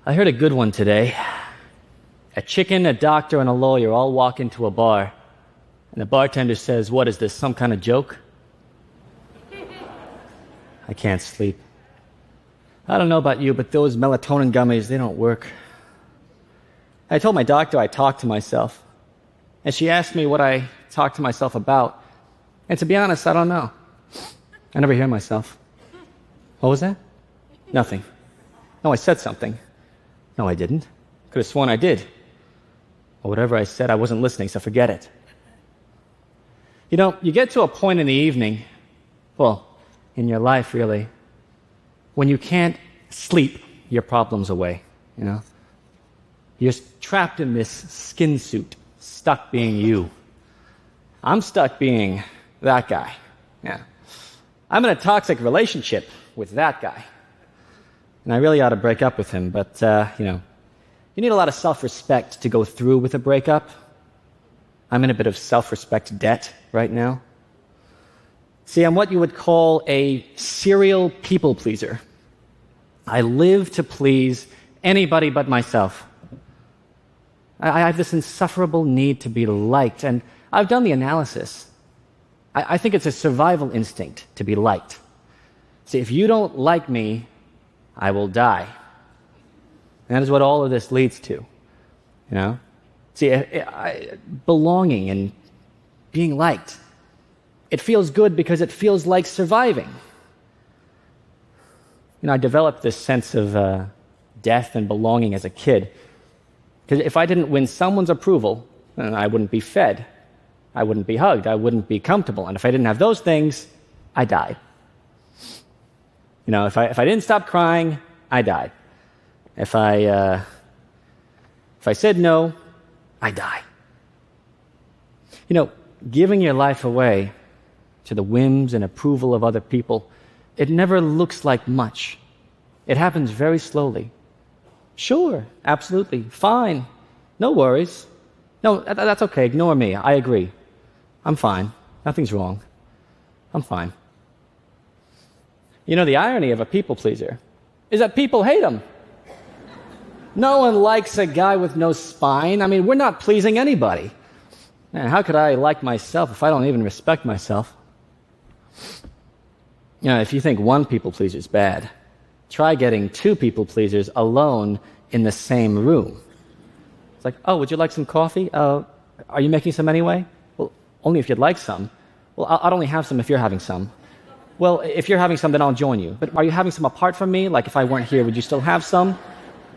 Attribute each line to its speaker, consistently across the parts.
Speaker 1: I heard a good one today. A chicken, a doctor, and a lawyer all walk into a bar, and the bartender says, "What is this, some kind of joke?" I can't sleep. I don't know about you, but those melatonin gummies, they don't work. I told my doctor I talked to myself, and she asked me what I talk to myself about. And to be honest, I don't know. I never hear myself. What was that? Nothing. No, I said something. No, I didn't. Could have sworn I did. Well, whatever I said, I wasn't listening, so forget it. You know, you get to a point in the evening, well, in your life, really, when you can't sleep your problems away, you know? You're trapped in this skin suit, stuck being you. I'm stuck being that guy. Yeah. I'm in a toxic relationship with that guy. And I really ought to break up with him, but, you need a lot of self-respect to go through with a breakup. I'm in a bit of self-respect debt right now. See, I'm what you would call a serial people pleaser. I live to please anybody but myself. I have this insufferable need to be liked, and I've done the analysis. I think it's a survival instinct to be liked. See, if you don't like me, I will die. And that is what all of this leads to, you know? See, belonging and being liked, it feels good because it feels like surviving. You know, I developed this sense of death and belonging as a kid. Because if I didn't win someone's approval, then I wouldn't be fed, I wouldn't be hugged, I wouldn't be comfortable. And if I didn't have those things, I died. You know, if I didn't stop crying, I died. If I said no, I die. You know, giving your life away to the whims and approval of other people, it never looks like much. It happens very slowly. Sure, absolutely, fine, no worries. No, that's okay, ignore me, I agree. I'm fine, nothing's wrong. I'm fine. You know, the irony of a people pleaser is that people hate him. No one likes a guy with no spine. I mean, we're not pleasing anybody. Man, how could I like myself if I don't even respect myself? You know, if you think one people pleaser is bad, try getting two people pleasers alone in the same room. It's like, oh, would you like some coffee? Are you making some anyway? Well, only if you'd like some. Well, I'd only have some if you're having some. Well, if you're having some, then I'll join you. But are you having some apart from me? Like if I weren't here, would you still have some?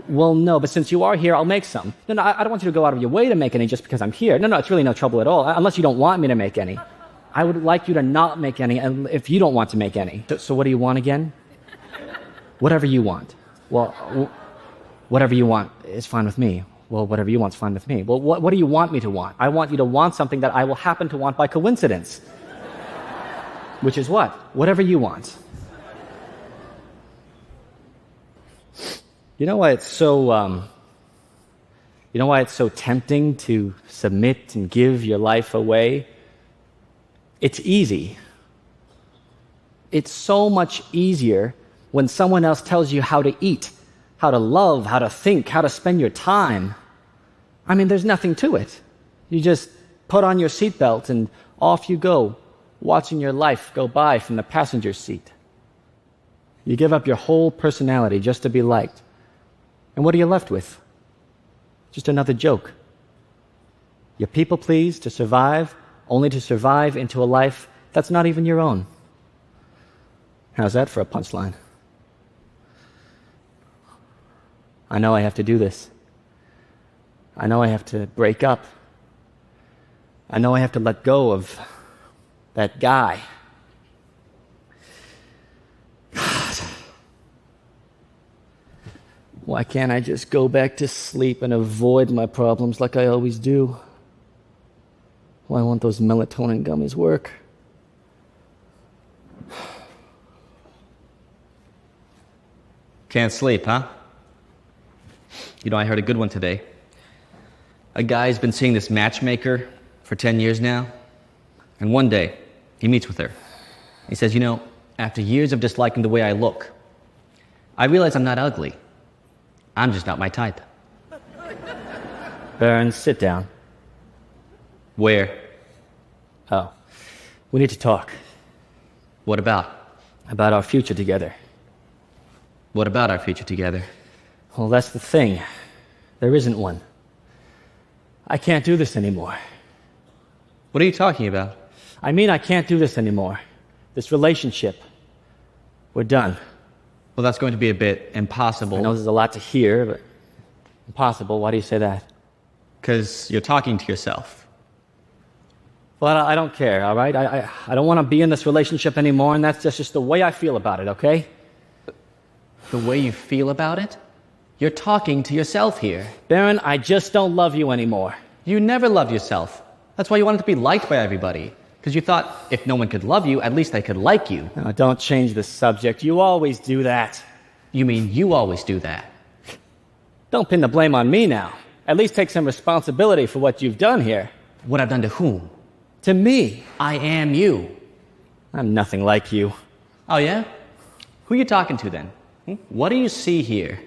Speaker 1: Well, no, but since you are here, I'll make some. No, I don't want you to go out of your way to make any just because I'm here. No, it's really no trouble at all, unless you don't want me to make any. I would like you to not make any if you don't want to make any. So what do you want again? Whatever you want. Well, whatever you want is fine with me. Well, whatever you want is fine with me. Well, what do you want me to want? I want you to want something that I will happen to want by coincidence. Which is what? Whatever you want. You know why it's so tempting to submit and give your life away? It's easy. It's so much easier when someone else tells you how to eat, how to love, how to think, how to spend your time. I mean, there's nothing to it. You just put on your seatbelt and off you go, watching your life go by from the passenger seat. You give up your whole personality just to be liked. And what are you left with? Just another joke. You people please to survive, only to survive into a life that's not even your own. How's that for a punchline? I know I have to do this. I know I have to break up. I know I have to let go of that guy. Why can't I just go back to sleep and avoid my problems like I always do? Why won't those melatonin gummies work?
Speaker 2: Can't sleep, huh? You know, I heard a good one today. A guy's been seeing this matchmaker for 10 years now, and one day he meets with her. He says, you know, after years of disliking the way I look, I realize I'm not ugly. I'm just not my type.
Speaker 1: Baron, sit down.
Speaker 2: Where?
Speaker 1: Oh, we need to talk
Speaker 2: What about?
Speaker 1: about our future together.
Speaker 2: What about our future together?
Speaker 1: Well, that's the thing. There isn't one. I can't do this anymore.
Speaker 2: What are you talking about?
Speaker 1: I mean, I can't do this anymore. This relationship. We're done.
Speaker 2: Well, that's going to be a bit impossible.
Speaker 1: I know there's a lot to hear, but impossible. Why do you say that?
Speaker 2: Because you're talking to yourself.
Speaker 1: Well, I don't care, all right? I don't want to be in this relationship anymore, and that's just the way I feel about it, okay?
Speaker 2: The way you feel about it? You're talking to yourself here.
Speaker 1: Baron, I just don't love you anymore.
Speaker 2: You never loved yourself. That's why you wanted to be liked by everybody. Because you thought if no one could love you, at least they could like you.
Speaker 1: No, don't change the subject. You always do that.
Speaker 2: You mean you always do that?
Speaker 1: Don't pin the blame on me now. At least take some responsibility for what you've done here.
Speaker 2: What I've done to whom?
Speaker 1: To me.
Speaker 2: I am you.
Speaker 1: I'm nothing like you.
Speaker 2: Oh, yeah? Who are you talking to then? What do you see here?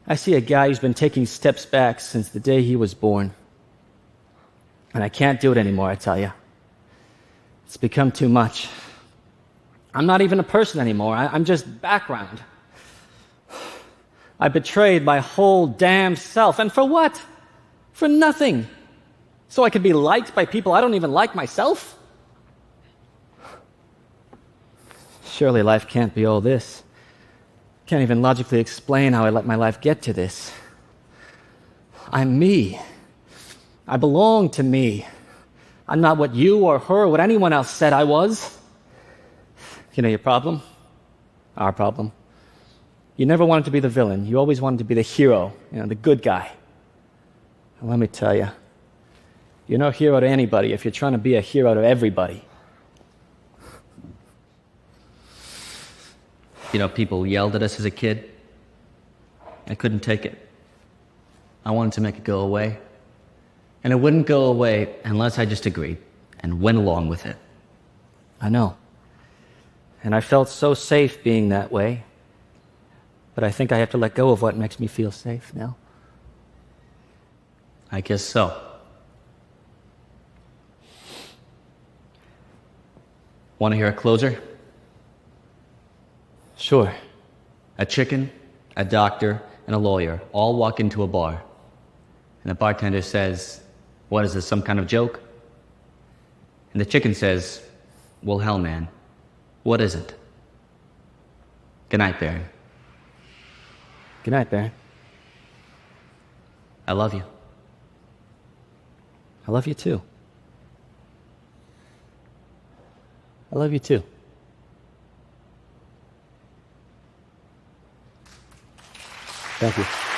Speaker 1: I see a guy who's been taking steps back since the day he was born. And I can't do it anymore, I tell you. It's become too much. I'm not even a person anymore. I'm just background. I betrayed my whole damn self. And for what? For nothing. So I could be liked by people I don't even like myself? Surely life can't be all this. Can't even logically explain how I let my life get to this. I'm me. I belong to me. I'm not what you or her or what anyone else said I was. You know your problem? Our problem. You never wanted to be the villain. You always wanted to be the hero, the good guy. And let me tell you, you're no hero to anybody if you're trying to be a hero to everybody.
Speaker 2: You know, people yelled at us as a kid. I couldn't take it. I wanted to make it go away. And it wouldn't go away unless I just agreed and went along with it.
Speaker 1: I know. And I felt so safe being that way. But I think I have to let go of what makes me feel safe now.
Speaker 2: I guess so. Want to hear a closer?
Speaker 1: Sure.
Speaker 2: A chicken, a doctor, and a lawyer all walk into a bar. And the bartender says, "What is this, some kind of joke?" And the chicken says, "Well, hell, man, what is it?" Good night, Baron.
Speaker 1: Good night, Baron.
Speaker 2: I love you.
Speaker 1: I love you too. I love you too. Thank you.